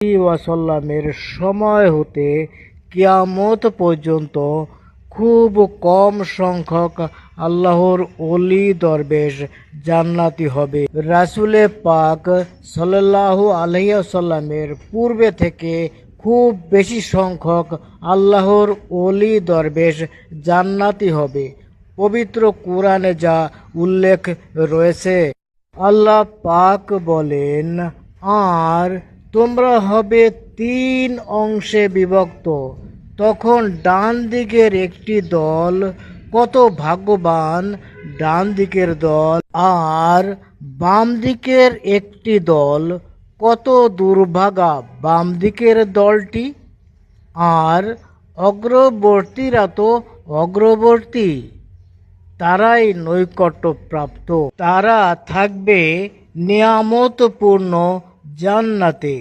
ওয়াসাল্লামের সময় হতে কিয়ামত পর্যন্ত খুব কম সংখ্যক আল্লাহর ওলি দরবেশ জান্নাতি হবে। রাসূলে পাক সাল্লাল্লাহু আলাইহি ওয়াসাল্লামের পূর্বে থেকে খুব বেশি সংখ্যক আল্লাহর ওলি দরবেশ জান্নাতি হবে। পবিত্র কুরআনে যা উল্লেখ রয়েছে, আল্লাহ পাক বলেন, আর তোমরা হবে 3 অংশে বিভক্ত, তখন ডান দিকের একটি দল কত ভাগ্যবান ডান দিকের দল, আর বাম দিকের একটি দল কত দুর্ভাগা বাম দিকের দলটি। আর অগ্রবর্তীরা তো অগ্রবর্তী, তারাই নৈকট্যপ্রাপ্ত, তারা থাকবে নিয়ামতপূর্ণ জান্নাতে।